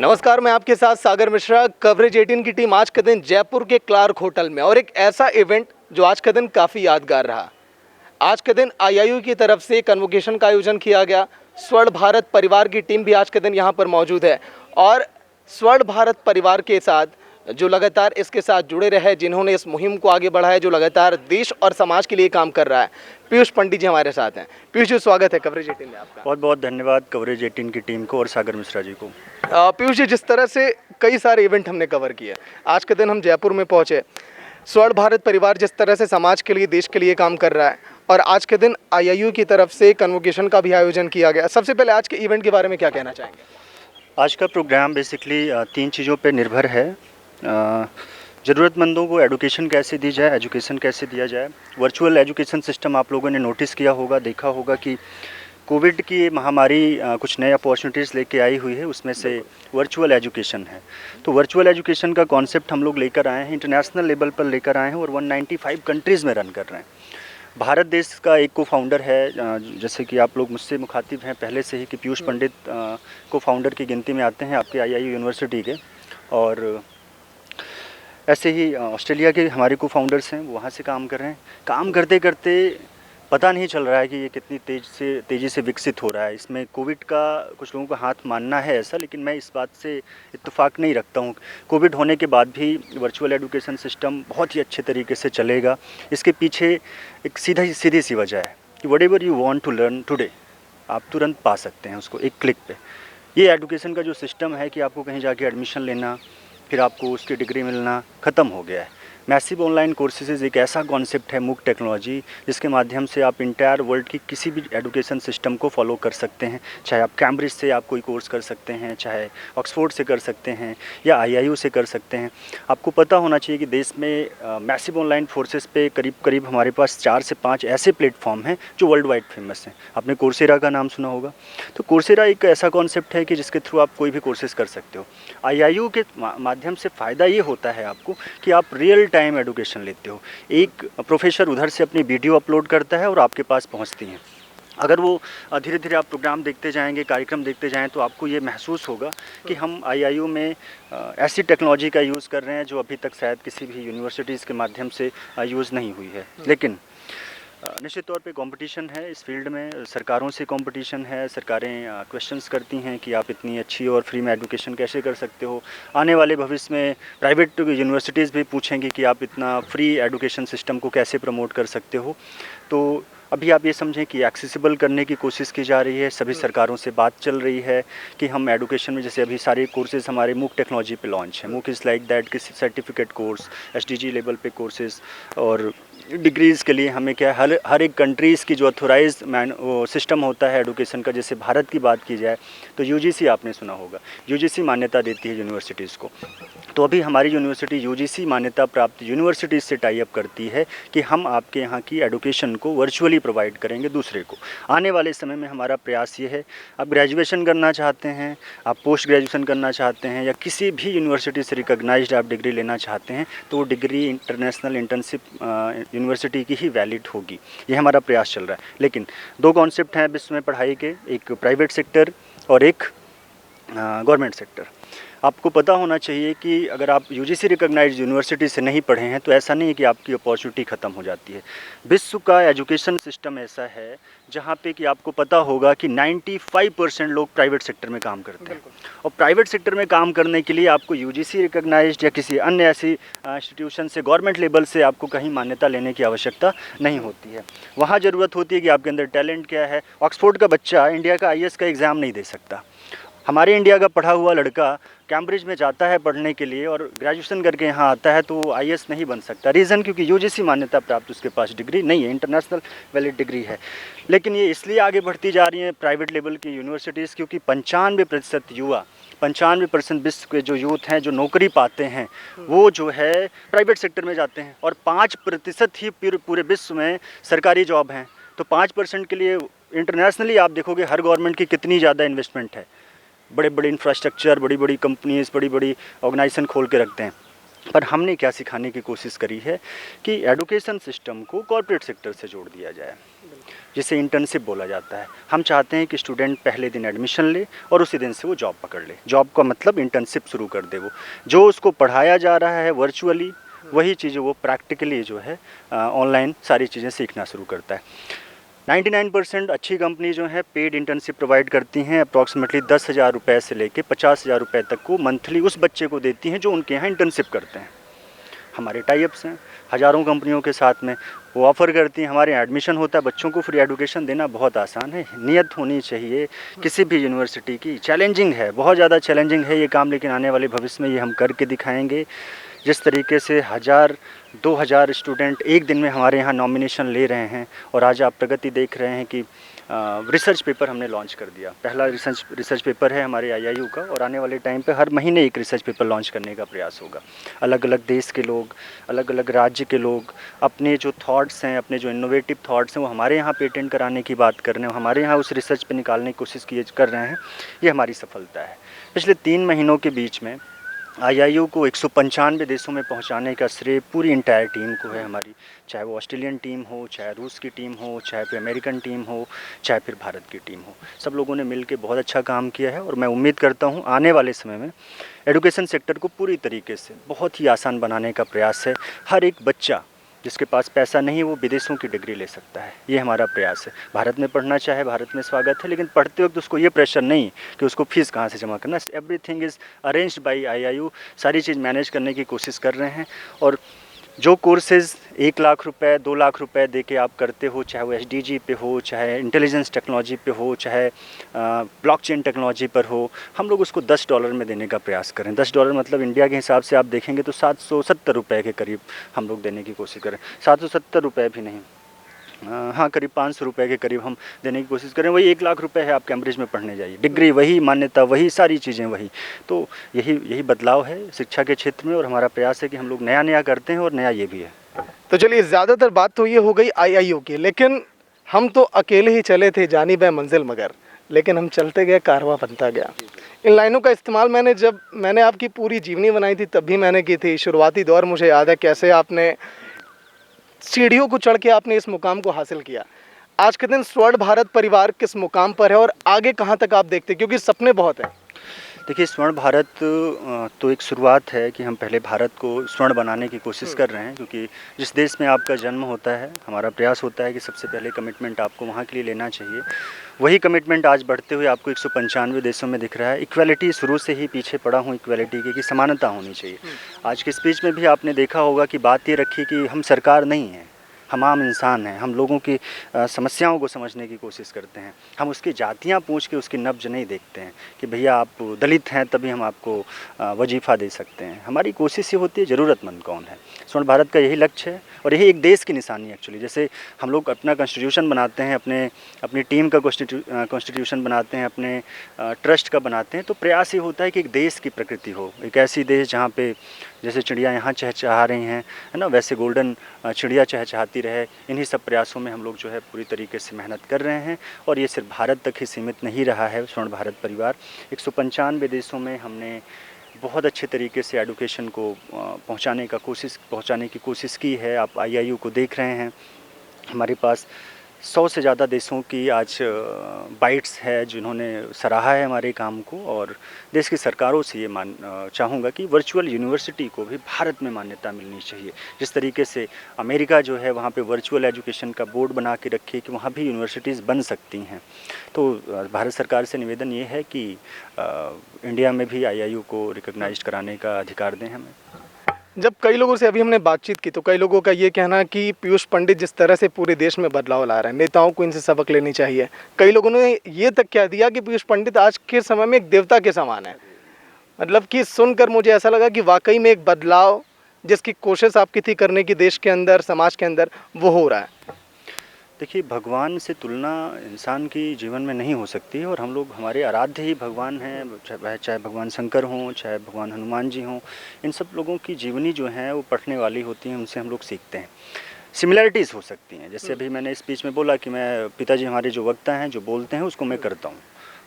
नमस्कार, मैं आपके साथ सागर मिश्रा। कवरेज 18 की टीम आज के दिन जयपुर के क्लार्क होटल में और एक ऐसा इवेंट जो आज के दिन काफ़ी यादगार रहा। आज के दिन आईआईयू की तरफ से कन्वोकेशन का आयोजन किया गया। स्वर्ण भारत परिवार की टीम भी आज के दिन यहाँ पर मौजूद है और स्वर्ण भारत परिवार के साथ जो लगातार इसके साथ जुड़े रहे, जिन्होंने इस मुहिम को आगे बढ़ाया, जो लगातार देश और समाज के लिए काम कर रहा है, पीयूष पंडित जी हमारे साथ हैं। पीयूष जी, स्वागत है कवरेज 18 में आपका। बहुत बहुत धन्यवाद कवरेज 18 की टीम को और सागर मिश्रा जी को। पीयूष जी, जिस तरह से कई सारे इवेंट हमने कवर किए, आज के दिन हम जयपुर में पहुंचे। स्वर्ण भारत परिवार जिस तरह से समाज के लिए, देश के लिए काम कर रहा है और आज के दिन आईआईयू की तरफ से कन्वोकेशन का भी आयोजन किया गया। सबसे पहले आज के इवेंट के बारे में क्या कहना चाहेंगे? आज का प्रोग्राम बेसिकली 3 चीज़ों पे निर्भर है। ज़रूरतमंदों को एडुकेशन कैसे दी जाए, एजुकेशन कैसे दिया जाए। वर्चुअल एजुकेशन सिस्टम आप लोगों ने नोटिस किया होगा, देखा होगा कि कोविड की महामारी कुछ नए अपॉर्चुनिटीज़ लेके आई हुई है, उसमें से वर्चुअल एजुकेशन है। तो वर्चुअल एजुकेशन का कॉन्सेप्ट हम लोग लेकर आए हैं, इंटरनेशनल लेवल पर लेकर आए हैं और 195 कंट्रीज़ में रन कर रहे हैं। भारत देश का एक को फाउंडर है, जैसे कि आप लोग मुझसे मुखातिब हैं पहले से ही कि पीयूष पंडित को फाउंडर की गिनती में आते हैं आपके आईआईयू यूनिवर्सिटी के। और ऐसे ही ऑस्ट्रेलिया के हमारे को फाउंडर्स हैं, वो वहाँ से काम कर रहे हैं। काम करते करते पता नहीं चल रहा है कि ये कितनी तेज़ी से विकसित हो रहा है। इसमें कोविड का कुछ लोगों का हाथ मानना है ऐसा, लेकिन मैं इस बात से इत्तेफाक नहीं रखता हूँ। कोविड होने के बाद भी वर्चुअल एजुकेशन सिस्टम बहुत ही अच्छे तरीके से चलेगा। इसके पीछे एक सीधी सी वजह है कि whatever you want to learn today, आप तुरंत पा सकते हैं उसको एक क्लिक पे। ये एजुकेशन का जो सिस्टम है कि आपको कहीं जाके एडमिशन लेना, फिर आपको उसकी डिग्री मिलना, ख़त्म हो गया है। मैसिव ऑनलाइन कोर्सेज एक ऐसा कॉन्सेप्ट है, मूक टेक्नोलॉजी, जिसके माध्यम से आप इंटायर वर्ल्ड की किसी भी एजुकेशन सिस्टम को फॉलो कर सकते हैं। चाहे आप कैम्ब्रिज से आप कोई कोर्स कर सकते हैं, चाहे ऑक्सफोर्ड से कर सकते हैं या आईआईयू से कर सकते हैं। आपको पता होना चाहिए कि देश में मैसिव ऑनलाइन फोर्सेस पे करीब हमारे पास 4 से 5 ऐसे प्लेटफॉर्म हैं जो वर्ल्ड वाइड फेमस हैं। आपने कोर्सेरा का नाम सुना होगा। तो कोर्सेरा एक ऐसा कॉन्सेप्ट है कि जिसके थ्रू आप कोई भी कोर्सेज कर सकते हो। आईआईयू के माध्यम से फ़ायदा ये होता है आपको कि आप रियल टाइम एजुकेशन लेते हो। एक प्रोफेसर उधर से अपनी वीडियो अपलोड करता है और आपके पास पहुंचती हैं। अगर वो धीरे धीरे आप प्रोग्राम देखते जाएंगे, कार्यक्रम देखते जाएं, तो आपको ये महसूस होगा कि हम आईआईयू में ऐसी टेक्नोलॉजी का यूज़ कर रहे हैं जो अभी तक शायद किसी भी यूनिवर्सिटीज़ के माध्यम से यूज़ नहीं हुई है। लेकिन निश्चित तौर पे कंपटीशन है इस फील्ड में, सरकारों से कंपटीशन है। सरकारें क्वेश्चंस करती हैं कि आप इतनी अच्छी और फ्री में एजुकेशन कैसे कर सकते हो। आने वाले भविष्य में प्राइवेट यूनिवर्सिटीज़ भी पूछेंगी कि आप इतना फ्री एजुकेशन सिस्टम को कैसे प्रमोट कर सकते हो। तो अभी आप ये समझें कि एक्सेसिबल करने की कोशिश की जा रही है। सभी सरकारों से बात चल रही है कि हम एजुकेशन में, जैसे अभी सारे कोर्सेज हमारे मूक टेक्नोलॉजी पे लॉन्च है। मूक इज़ लाइक दैट कि सर्टिफिकेट कोर्स, एसडीजी लेवल पे कोर्सेज, और डिग्रीज़ के लिए हमें क्या है, हर एक कंट्रीज़ की जो ऑथोराइज सिस्टम होता है एजुकेशन का। जैसे भारत की बात की जाए तो यूजीसी आपने सुना होगा, यूजीसी मान्यता देती है यूनिवर्सिटीज़ को। तो अभी हमारी यूनिवर्सिटी यूजीसी मान्यता प्राप्त यूनिवर्सिटीज़ से टाई अप करती है कि हम आपके यहाँ की एजुकेशन को वर्चुअली प्रोवाइड करेंगे दूसरे को। आने वाले समय में हमारा प्रयास ये है, आप ग्रेजुएशन करना चाहते हैं, आप पोस्ट ग्रेजुएशन करना चाहते हैं या किसी भी यूनिवर्सिटी से रिकॉग्नाइज्ड आप डिग्री लेना चाहते हैं, तो वो डिग्री इंटरनेशनल इंटर्नशिप यूनिवर्सिटी की ही वैलिड होगी। ये हमारा प्रयास चल रहा है। लेकिन 2 कॉन्सेप्ट हैं विश्व में पढ़ाई के, एक प्राइवेट सेक्टर और एक गवर्नमेंट सेक्टर। आपको पता होना चाहिए कि अगर आप यूजीसी रिकॉग्नाइज्ड यूनिवर्सिटी से नहीं पढ़े हैं तो ऐसा नहीं है कि आपकी अपॉर्चुनिटी ख़त्म हो जाती है। विश्व का एजुकेशन सिस्टम ऐसा है जहाँ पे कि आपको पता होगा कि 95% लोग प्राइवेट सेक्टर में काम करते हैं। और प्राइवेट सेक्टर में काम करने के लिए आपको यूजीसी रिकॉग्नाइज्ड या किसी अन्य ऐसी इंस्टीट्यूशन से, गवर्नमेंट लेवल से आपको कहीं मान्यता लेने की आवश्यकता नहीं होती है। वहाँ ज़रूरत होती है कि आपके अंदर टैलेंट क्या है। ऑक्सफोर्ड का बच्चा इंडिया का आईएएस का एग्ज़ाम नहीं दे सकता। हमारे इंडिया का पढ़ा हुआ लड़का कैम्ब्रिज में जाता है पढ़ने के लिए और ग्रेजुएशन करके यहाँ आता है तो वो आईएएस नहीं बन सकता। रीज़न क्योंकि यूजीसी मान्यता प्राप्त उसके पास डिग्री नहीं है, इंटरनेशनल वैलिड डिग्री है। लेकिन ये इसलिए आगे बढ़ती जा रही है प्राइवेट लेवल की यूनिवर्सिटीज़, क्योंकि 95% युवा, 95% विश्व के जो यूथ हैं जो नौकरी पाते हैं वो जो है प्राइवेट सेक्टर में जाते हैं और 5% ही पूरे विश्व में सरकारी जॉब हैं। तो 5% के लिए इंटरनेशनली आप देखोगे हर गवर्नमेंट की कितनी ज़्यादा इन्वेस्टमेंट है। बड़े बड़े इंफ्रास्ट्रक्चर, बड़ी बड़ी कंपनीज, बड़ी बड़ी ऑर्गेनाइजेशन खोल के रखते हैं। पर हमने क्या सिखाने की कोशिश करी है कि एजुकेशन सिस्टम को कॉर्पोरेट सेक्टर से जोड़ दिया जाए, जिसे इंटर्नशिप बोला जाता है। हम चाहते हैं कि स्टूडेंट पहले दिन एडमिशन ले और उसी दिन से वो जॉब पकड़ ले। जॉब का मतलब इंटर्नशिप शुरू कर दे। वो जो उसको पढ़ाया जा रहा है वर्चुअली, वही चीज़ें वो प्रैक्टिकली जो है ऑनलाइन सारी चीज़ें सीखना शुरू करता है। 99% अच्छी कंपनी जो है पेड इंटर्नशिप प्रोवाइड करती हैं। अप्रॉक्सीमेटली 10,000 रुपये से लेके 50,000 रुपये तक को मंथली उस बच्चे को देती हैं जो उनके यहाँ इंटर्नशिप करते हैं। हमारे टाइप्स हैं हज़ारों कंपनियों के साथ में, वो ऑफ़र करती हैं। हमारे यहाँ एडमिशन होता है, बच्चों को फ्री एजुकेशन देना बहुत आसान है। नियत होनी चाहिए किसी भी यूनिवर्सिटी की। चैलेंजिंग है, बहुत ज़्यादा चैलेंजिंग है ये काम, लेकिन आने वाले भविष्य में ये हम करके दिखाएंगे। जिस तरीके से 1,000-2,000 स्टूडेंट एक दिन में हमारे यहाँ नॉमिनेशन ले रहे हैं, और आज आप प्रगति देख रहे हैं कि रिसर्च पेपर हमने लॉन्च कर दिया। पहला रिसर्च पेपर है हमारे आईआईयू का, और आने वाले टाइम पे हर महीने एक रिसर्च पेपर लॉन्च करने का प्रयास होगा। अलग अलग देश के लोग, अलग अलग राज्य के लोग अपने जो थॉट्स हैं, अपने जो इनोवेटिव थॉट्स हैं, वो हमारे यहाँ पेटेंट कराने की बात कर रहे हैं, हमारे यहाँ उस रिसर्च पे निकालने की कोशिश कर रहे हैं। ये हमारी सफलता है। पिछले 3 महीनों के बीच में आईआईयू को 195 देशों में पहुंचाने का श्रेय पूरी इंटायर टीम को है हमारी। चाहे वो ऑस्ट्रेलियन टीम हो, चाहे रूस की टीम हो, चाहे फिर अमेरिकन टीम हो, चाहे फिर भारत की टीम हो, सब लोगों ने मिलकर बहुत अच्छा काम किया है। और मैं उम्मीद करता हूं आने वाले समय में एजुकेशन सेक्टर को पूरी तरीके से बहुत ही आसान बनाने का प्रयास है। हर एक बच्चा जिसके पास पैसा नहीं है वो विदेशों की डिग्री ले सकता है, ये हमारा प्रयास है। भारत में पढ़ना चाहे भारत में स्वागत है, लेकिन पढ़ते वक्त उसको ये प्रेशर नहीं कि उसको फीस कहाँ से जमा करना। Everything is arranged by IIU. सारी चीज़ मैनेज करने की कोशिश कर रहे हैं। और जो कोर्सेज़ 1 लाख रुपए 2 लाख रुपए दे के आप करते हो, चाहे वो एसडीजी पे हो, चाहे इंटेलिजेंस टेक्नोलॉजी पे हो, चाहे ब्लॉकचेन टेक्नोलॉजी पर हो, हम लोग उसको $10 में देने का प्रयास करें। $10 मतलब इंडिया के हिसाब से आप देखेंगे तो 770 रुपये के करीब हम लोग देने की कोशिश करें। 770 रुपये भी नहीं, हाँ करीब 500 रुपये के करीब हम देने की कोशिश करें। वही 1 लाख रुपए है, आप कैम्ब्रिज में पढ़ने जाइए, डिग्री वही, मान्यता वही, सारी चीज़ें वही। तो यही बदलाव है शिक्षा के क्षेत्र में, और हमारा प्रयास है कि हम लोग नया करते हैं, और नया ये भी है। तो चलिए, ज़्यादातर बात तो ये हो गई आईआईयू की, लेकिन हम तो अकेले ही चले थे जानिब मंजिल मगर, लेकिन हम चलते गए कारवां बनता गया। इन लाइनों का इस्तेमाल मैंने आपकी पूरी जीवनी बनाई थी तब भी मैंने की थी। शुरुआती दौर मुझे याद है कैसे आपने सीढ़ियों को चढ़ के आपने इस मुकाम को हासिल किया। आज के दिन स्वर्ण भारत परिवार किस मुकाम पर है और आगे कहाँ तक आप देखते हैं, क्योंकि सपने बहुत हैं। देखिए, स्वर्ण भारत तो एक शुरुआत है कि हम पहले भारत को स्वर्ण बनाने की कोशिश कर रहे हैं, क्योंकि जिस देश में आपका जन्म होता है, हमारा प्रयास होता है कि सबसे पहले कमिटमेंट आपको वहाँ के लिए लेना चाहिए। वही कमिटमेंट आज बढ़ते हुए आपको 195 देशों में दिख रहा है। इक्वालिटी शुरू से ही पीछे पड़ा हूँ इक्वालिटी की, कि समानता होनी चाहिए। आज की स्पीच में भी आपने देखा होगा कि बात ये रखी कि हम सरकार नहीं हैं, हम आम इंसान हैं। हम लोगों की समस्याओं को समझने की कोशिश करते हैं। हम उसकी जातियाँ पूछ के उसकी नब्ज नहीं देखते हैं कि भैया आप दलित हैं तभी हम आपको वजीफ़ा दे सकते हैं। हमारी कोशिश ये होती है ज़रूरतमंद कौन है। स्वर्ण भारत का यही लक्ष्य है, और यही एक देश की निशानी एक्चुअली। जैसे हम लोग अपना कॉन्स्टिट्यूशन बनाते हैं, अपनी टीम का कॉन्स्टिट्यूशन बनाते हैं, अपने ट्रस्ट का बनाते हैं, तो प्रयास ये होता है कि एक देश की प्रकृति हो, एक ऐसी देश जहाँ पे जैसे चिड़िया यहाँ चहचहा रही हैं, है ना, वैसे गोल्डन चिड़िया चहचहाती रहे। इन्हीं सब प्रयासों में हम लोग जो है पूरी तरीके से मेहनत कर रहे हैं, और ये सिर्फ भारत तक ही सीमित नहीं रहा है। स्वर्ण भारत परिवार 195 देशों में हमने बहुत अच्छे तरीके से एजुकेशन को पहुंचाने की कोशिश की है। आप आईआईयू को देख रहे हैं, हमारे पास 100 से ज़्यादा देशों की आज बाइट्स है जिन्होंने सराहा है हमारे काम को। और देश की सरकारों से ये चाहूँगा कि वर्चुअल यूनिवर्सिटी को भी भारत में मान्यता मिलनी चाहिए। जिस तरीके से अमेरिका जो है वहाँ पे वर्चुअल एजुकेशन का बोर्ड बना के रखे कि वहाँ भी यूनिवर्सिटीज़ बन सकती हैं। तो भारत सरकार से निवेदन ये है कि इंडिया में भी आईआईयू को रिकॉग्नाइज्ड कराने का अधिकार दें हमें। जब कई लोगों से अभी हमने बातचीत की तो कई लोगों का ये कहना कि पीयूष पंडित जिस तरह से पूरे देश में बदलाव ला रहे हैं, नेताओं को इनसे सबक लेनी चाहिए। कई लोगों ने ये तक कह दिया कि पीयूष पंडित आज के समय में एक देवता के समान है। मतलब कि सुनकर मुझे ऐसा लगा कि वाकई में एक बदलाव जिसकी कोशिश आपकी थी करने की देश के अंदर, समाज के अंदर, वो हो रहा है। देखिए, भगवान से तुलना इंसान की जीवन में नहीं हो सकती है, और हम लोग, हमारे आराध्य ही भगवान हैं। चाहे भगवान शंकर हों, चाहे भगवान हनुमान जी हों, इन सब लोगों की जीवनी जो है वो पढ़ने वाली होती है, उनसे हम लोग सीखते हैं। सिमिलैरिटीज़ हो सकती हैं, जैसे अभी मैंने स्पीच में बोला कि मैं पिताजी हमारे जो वक्ता हैं जो बोलते हैं उसको मैं करता हूँ।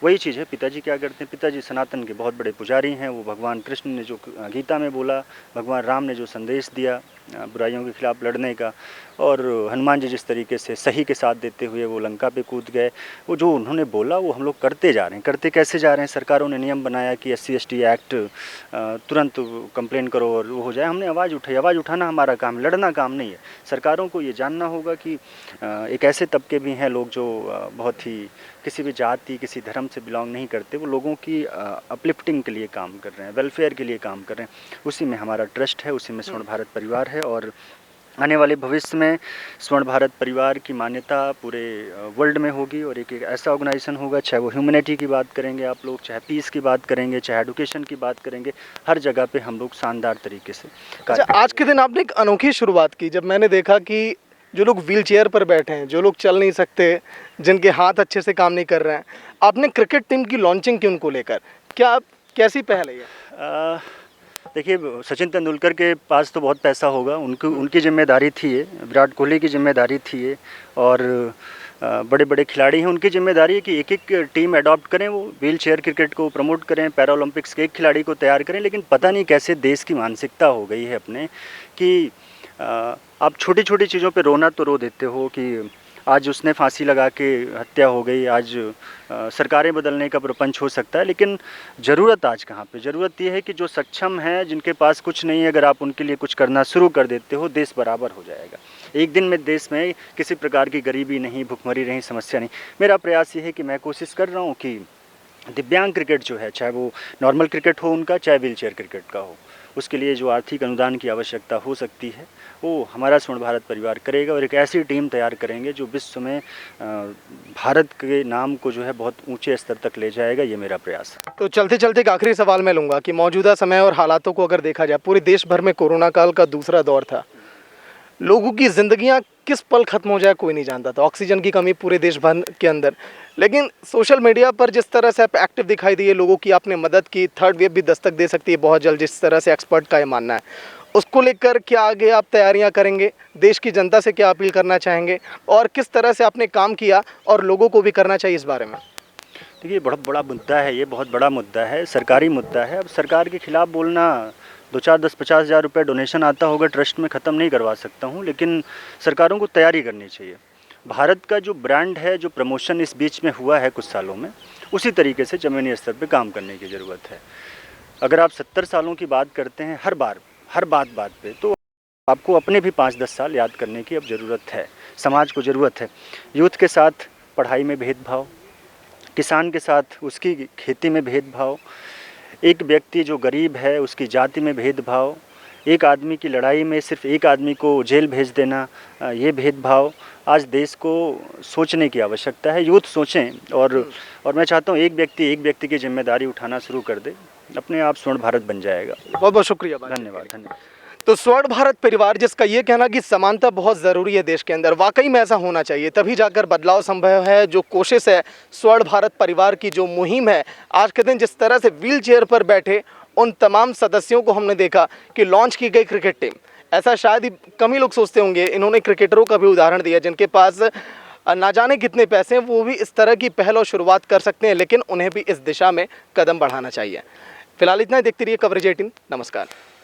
वही चीज़ है। पिताजी क्या करते हैं, पिताजी सनातन के बहुत बड़े पुजारी हैं। वो भगवान कृष्ण ने जो गीता में बोला, भगवान राम ने जो संदेश दिया बुराइयों के खिलाफ लड़ने का, और हनुमान जी जिस तरीके से सही के साथ देते हुए वो लंका पे कूद गए, वो जो उन्होंने बोला वो हम लोग करते जा रहे हैं। करते कैसे जा रहे हैं, सरकारों ने नियम बनाया कि SC/ST एक्ट तुरंत कंप्लेन करो और वो हो जाए। हमने आवाज़ उठाई। आवाज़ उठाना हमारा काम, लड़ना काम नहीं है। सरकारों को ये जानना होगा कि एक ऐसे तबके भी हैं लोग जो बहुत ही किसी भी जाति किसी धर्म से बिलोंग नहीं करते, वो लोगों की अपलिफ्टिंग के लिए काम कर रहे हैं, वेलफेयर के लिए काम कर रहे हैं। उसी में हमारा ट्रस्ट है, उसी में स्वर्ण भारत परिवार है, और आने वाले भविष्य में स्वर्ण भारत परिवार की मान्यता पूरे वर्ल्ड में होगी, और एक ऐसा ऑर्गेनाइजेशन होगा, चाहे वो ह्यूमैनिटी की बात करेंगे आप लोग, चाहे पीस की बात करेंगे, चाहे एडुकेशन की बात करेंगे, हर जगह पे हम लोग शानदार तरीके से अच्छा, आज के दिन आपने एक अनोखी शुरुआत की, जब मैंने देखा कि जो लोग व्हील चेयर पर बैठे हैं, जो लोग चल नहीं सकते, जिनके हाथ अच्छे से काम नहीं कर रहे हैं, आपने क्रिकेट टीम की लॉन्चिंग की उनको लेकर, क्या कैसी पहल है ये? देखिए, सचिन तेंदुलकर के पास तो बहुत पैसा होगा, उनकी जिम्मेदारी थी ये, विराट कोहली की जिम्मेदारी थी ये, और बड़े बड़े खिलाड़ी हैं, उनकी जिम्मेदारी है कि एक एक टीम अडॉप्ट करें, वो व्हील चेयर क्रिकेट को प्रमोट करें, पैरा ओलंपिक्स के एक खिलाड़ी को तैयार करें। लेकिन पता नहीं कैसे देश की मानसिकता हो गई है अपने कि आप छोटी छोटी चीज़ों पे रोना तो रो देते हो कि आज उसने फांसी लगा के हत्या हो गई, आज सरकारें बदलने का प्रपंच हो सकता है, लेकिन ज़रूरत आज कहाँ पे? ज़रूरत ये है कि जो सक्षम हैं, जिनके पास कुछ नहीं है, अगर आप उनके लिए कुछ करना शुरू कर देते हो, देश बराबर हो जाएगा। एक दिन में देश में किसी प्रकार की गरीबी नहीं, भुखमरी नहीं, समस्या नहीं। मेरा प्रयास ये है कि मैं कोशिश कर रहा हूँ कि दिव्यांग क्रिकेट जो है, चाहे वो नॉर्मल क्रिकेट हो उनका, चाहे व्हील चेयर क्रिकेट का हो, उसके लिए जो आर्थिक अनुदान की आवश्यकता हो सकती है वो हमारा स्वर्ण भारत परिवार करेगा, और एक ऐसी टीम तैयार करेंगे जो विश्व में भारत के नाम को जो है बहुत ऊंचे स्तर तक ले जाएगा। ये मेरा प्रयास है। तो चलते चलते एक आखिरी सवाल मैं लूँगा कि मौजूदा समय और हालातों को अगर देखा जाए, पूरे देश भर में कोरोना काल का दूसरा दौर था, लोगों की ज़िंदगियां किस पल ख़त्म हो जाए कोई नहीं जानता था, ऑक्सीजन की कमी पूरे देश भर के अंदर, लेकिन सोशल मीडिया पर जिस तरह से आप एक्टिव दिखाई दिए, लोगों की आपने मदद की, थर्ड वेव भी दस्तक दे सकती है बहुत जल्द, जिस तरह से एक्सपर्ट का ये मानना है, उसको लेकर क्या आगे आप तैयारियां करेंगे, देश की जनता से क्या अपील करना चाहेंगे, और किस तरह से आपने काम किया और लोगों को भी करना चाहिए इस बारे में? देखिए, बहुत बड़ा मुद्दा है, ये बहुत बड़ा मुद्दा है, सरकारी मुद्दा है। अब सरकार के खिलाफ बोलना, 2-4, 10-50 हज़ार रुपये डोनेशन आता होगा ट्रस्ट में, ख़त्म नहीं करवा सकता हूँ, लेकिन सरकारों को तैयारी करनी चाहिए। भारत का जो ब्रांड है, जो प्रमोशन इस बीच में हुआ है कुछ सालों में, उसी तरीके से ज़मीनी स्तर पे काम करने की ज़रूरत है। अगर आप 70 सालों की बात करते हैं हर बात पे, तो आपको अपने भी 5-10 साल याद करने की अब ज़रूरत है। समाज को ज़रूरत है। यूथ के साथ पढ़ाई में भेदभाव, किसान के साथ उसकी खेती में भेदभाव, एक व्यक्ति जो गरीब है उसकी जाति में भेदभाव, एक आदमी की लड़ाई में सिर्फ एक आदमी को जेल भेज देना, ये भेदभाव, आज देश को सोचने की आवश्यकता है। यूथ सोचें, और मैं चाहता हूँ एक व्यक्ति की जिम्मेदारी उठाना शुरू कर दे, अपने आप स्वर्ण भारत बन जाएगा। बहुत बहुत शुक्रिया। धन्यवाद। तो स्वर्ण भारत परिवार, जिसका ये कहना कि समानता बहुत ज़रूरी है देश के अंदर, वाकई में ऐसा होना चाहिए, तभी जाकर बदलाव संभव है। जो कोशिश है स्वर्ण भारत परिवार की, जो मुहिम है, आज के दिन जिस तरह से व्हील चेयर पर बैठे उन तमाम सदस्यों को हमने देखा कि लॉन्च की गई क्रिकेट टीम, ऐसा शायद ही कम ही लोग सोचते होंगे। इन्होंने क्रिकेटरों का भी उदाहरण दिया जिनके पास ना जाने कितने पैसे हैं, वो भी इस तरह की पहल और शुरुआत कर सकते हैं, लेकिन उन्हें भी इस दिशा में कदम बढ़ाना चाहिए। फिलहाल इतना ही। देखते रहिए कवरेज 18। नमस्कार।